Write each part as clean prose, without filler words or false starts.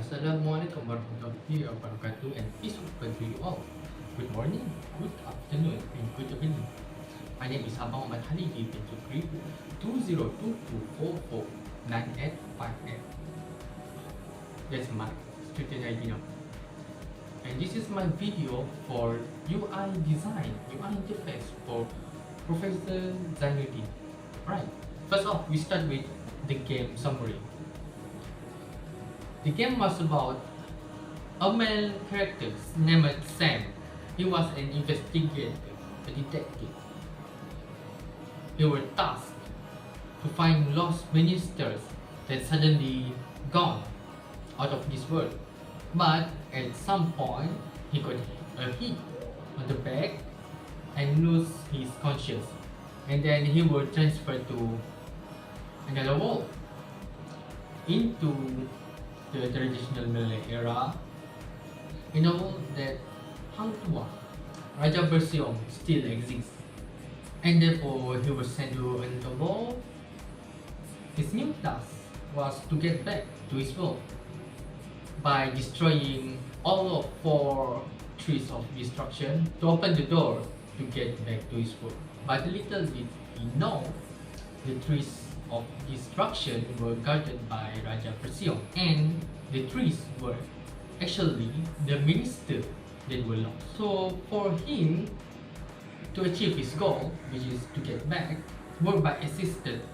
Assalamualaikum warahmatullahi wabarakatuh and peace to you all. Good morning, good afternoon, and good evening. My name is Abang Mohd Haliddi, pin to creep 2022449858. That's my student ID now. And this is my video for UI design, UI interface for Professor Zainuddin. Right, first off, we start with the game summary. The game was about a male character named Sam. He was an investigator, a detective. He was tasked to find lost ministers that suddenly gone out of this world. But at some point, he got a hit on the back and lose his conscience. And then he was transferred to another world, into the traditional Malay era, in a world that Hang Tuah, Raja Bersiong, still exists. And therefore he was sent to another world. His new task was to get back to his world by destroying all of 4 trees of destruction to open the door to get back to his world. But little did he know, the trees of destruction were guarded by Raja Persiong, and the trees were actually the minister that were lost. So for him to achieve his goal, which is to get back, work by assisted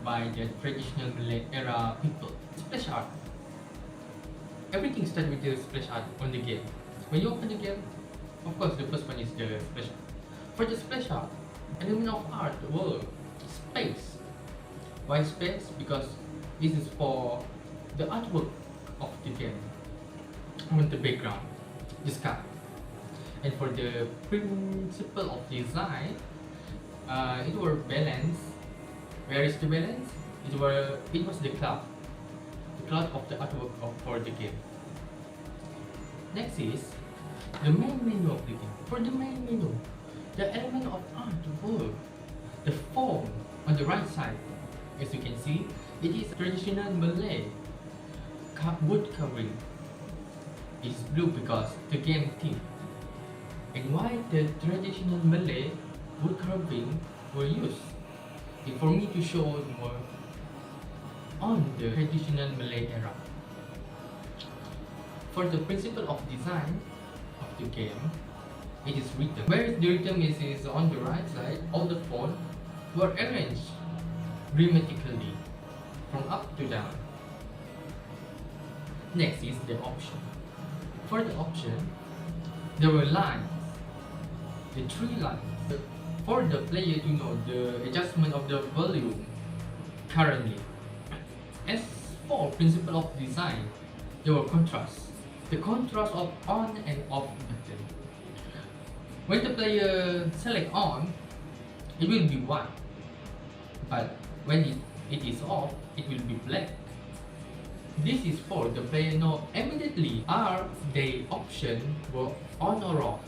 by the traditional Malay era people. Splash art. Everything starts with the splash art on the game. When you open the game, of course the first one is the splash art. For the splash art, element of art were space. Why space? Because this is for the artwork of the game on the background, the sky. And for the principle of design, it was balance. Where is the balance? It was the cloud of the artwork for the game. Next is the main menu of the game. For the main menu, the element of art were the form on the right side. As you can see, it is traditional Malay wood covering. It's blue because the game theme. And why the traditional Malay wood carving were used? It's for me to show more on the traditional Malay era. For the principle of design of the game, it is written. Where the rhythm is on the right side, all the fonts were arranged grammatically from up to down. Next is the option. For the option, there were lines, the 3 lines. For the player to know the adjustment of the volume currently. As for principle of design, there were contrasts. The contrast of on and off button. When the player select on, it will be white. But when it is off, it will be black. This is for the player know immediately are the option were on or off.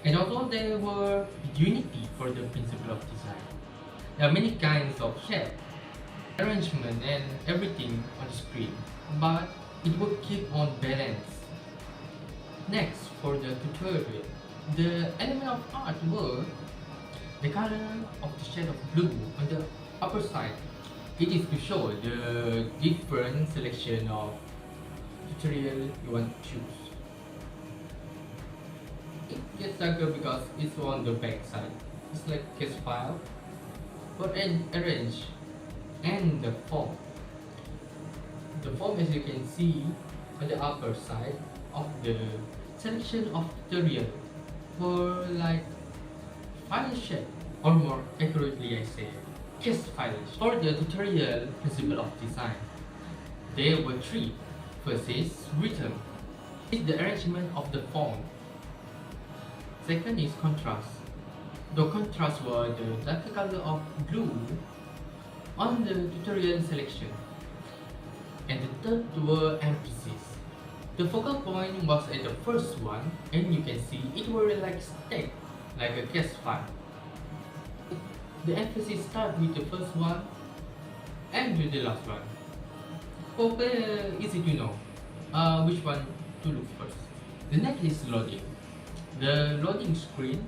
And although there were unity for the principle of design, there are many kinds of shape, arrangement and everything on the screen, but it will keep on balance. Next, for the tutorial, the element of art were the color of the shade of blue on the upper side. It is to show the different selection of tutorial you want to choose. It gets darker because it's on the back side. It's like case file, but arrange and the form. The form, as you can see on the upper side of the selection of tutorial, were like file shape, or more accurately I say, case file. For the tutorial principle of design, there were 3. First is rhythm. It's the arrangement of the font. Second is contrast. The contrast were the darker color of blue on the tutorial selection. And the third were emphasis. The focal point was at the first one, and you can see it were like stacked like a case file. The emphasis start with the first one and with the last one. For player, easy to know. which one to look first. The next is loading. The loading screen.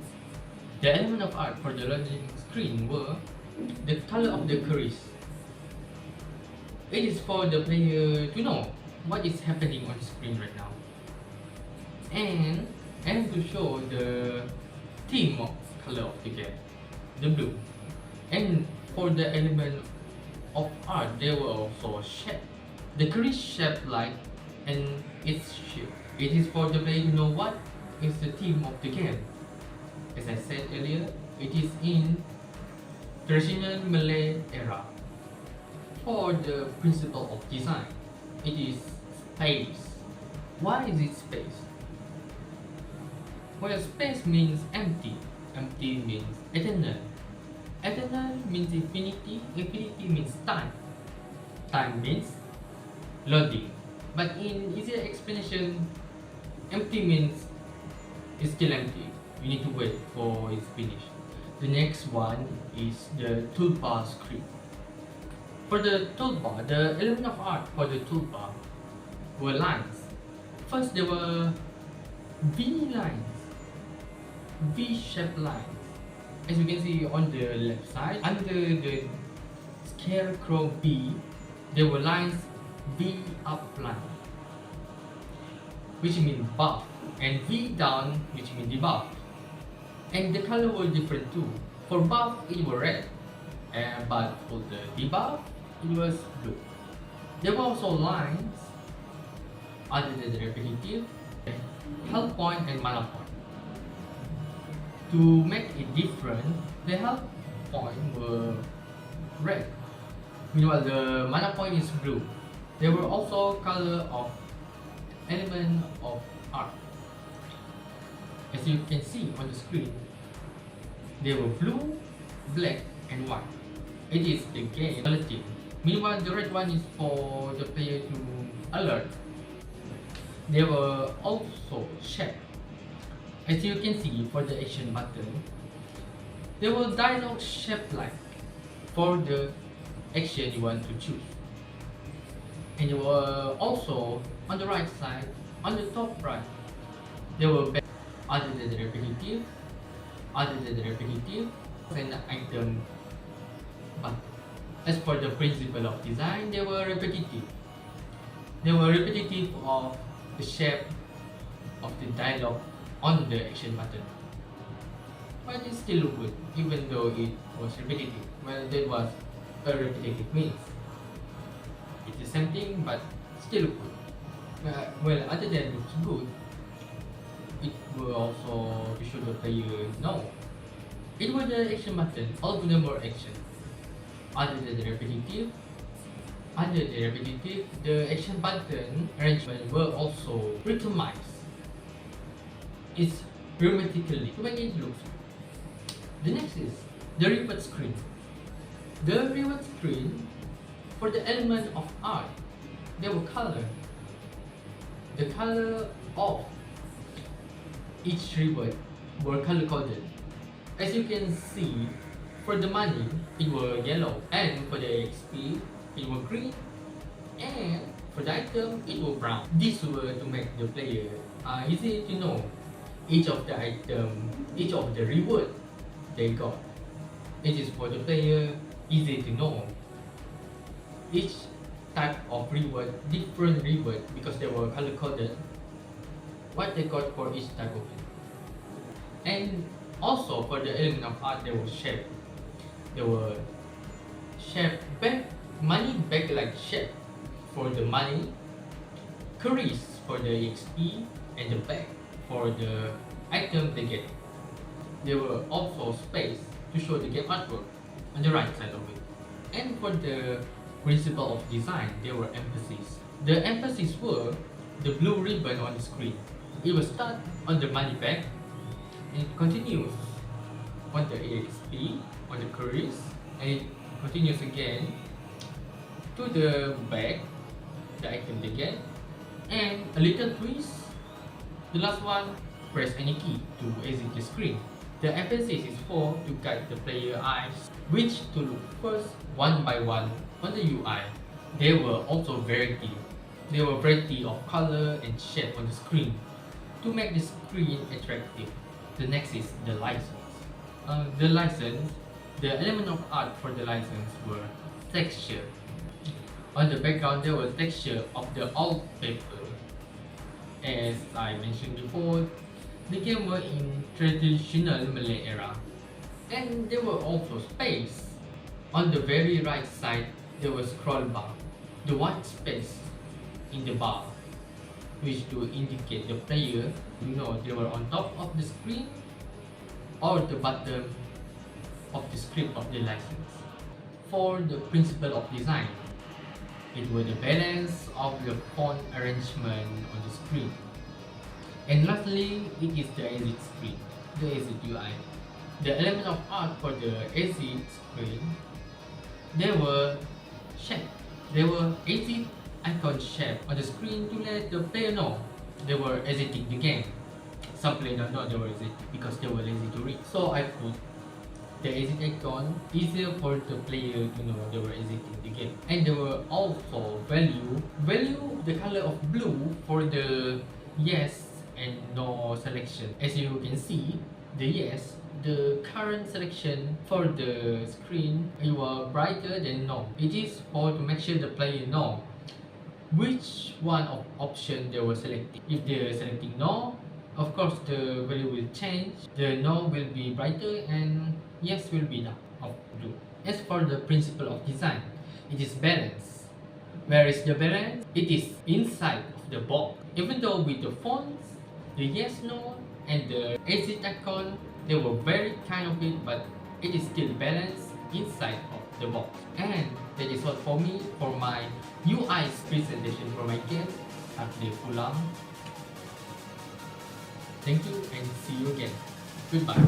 The element of art for the loading screen were the color of the crease. It is for the player to know what is happening on the screen right now, and to show the theme of color of the game, the blue. And for the element of art, there were also shape. The crease shape like and its shape. It is for the player to know what is the theme of the game. As I said earlier, it is in traditional Malay era. For the principle of design, it is space. Why is it space? Well, space means empty. Empty means eternal. Eternal means infinity. Infinity means time. Time means loading. But in easier explanation, empty means it's still empty. You need to wait for it's finished. The next one is the toolbar screen. For the toolbar, the element of art for the toolbar were lines. First, there were V lines, V-shaped lines. As you can see on the left side, under the scarecrow B, there were lines V up line, which means buff, and V down, which means debuff. And the color were different too. For buff, it was red, but for the debuff, it was blue. There were also lines other than the repetitive, health point and mana point. To make it different, the health point were red, meanwhile the mana point is blue. There were also color of element of art. As you can see on the screen, they were blue, black and white. It is the game quality. Meanwhile, the red one is for the player to alert. They were also shaped. As you can see for the action button, there were dialogue shaped like for the action you want to choose. And there were also on the right side, on the top right, there were other than the repetitive, and the item button. As for the principle of design, they were repetitive. They were repetitive of the shape of the dialogue on the action button. But it still looked good, even though it was repetitive. Well, that was a repetitive means. It's the same thing, but still look good. Well, other than looks good, it will also to show the player know. It was the action button, all the more action. Other than the repetitive, the action button arrangement were also rhythmized. It's grammatically to make it look good. The next is the reward screen. The reward screen for the element of art, there were color. The color of each reward were color coded. As you can see, for the money, it was yellow, and for the XP, it was green, and for the item, it was brown. These were to make the player easy to know each of the item, each of the reward they got. It is for the player easy to know each type of reward, different reward, because they were color coded, what they got for each type of it. And also for the element of art, they were shaped. They were shaped back, money back like shape for the money, crease for the XP, and the back for the item they get. There were also space to show the game artwork on the right side of it. And for the principle of design, there were emphases. The emphases were the blue ribbon on the screen. It will start on the money back and it continues on the AXP, on the crease, and it continues again to the back, the item they get, and a little twist. The last one, press any key to exit the screen. The emphasis is for to guide the player eyes which to look first one by one on the UI. They were also very clear. There were variety of color and shape on the screen to make the screen attractive. The next is the license. The element of art for the license were texture. On the background, there was texture of the old paper. As I mentioned before, the game were in traditional Malay era, and there were also space. On the very right side, there was scroll bar, the white space in the bar, which to indicate the player, they were on top of the screen or the bottom of the script of the license. For the principle of design, it was the balance of the font arrangement on the screen. And lastly, it is the exit screen, the exit UI. The element of art for the exit screen, there were exit icon shape on the screen to let the player know they were exiting the game. Some players don't know they were exiting because they were lazy to read. So I put the exit icon easier for the player to know they were exiting the game. And there were also value the color of blue for the yes and no selection. As you can see, the yes, the current selection for the screen were brighter than no. It is for to make sure the player know which one of option they were selecting. If they are selecting no, of course the value will change. The no will be brighter and yes will be dark of blue. As for the principle of design, it is balance. Where is the balance? It is inside of the box. Even though with the fonts, the yes, no, and the exit icon, they were very kind of it, but it is still balanced inside of the box. And that is all for me for my UI presentation for my game, Haliddi Pulang. Thank you and see you again. Goodbye.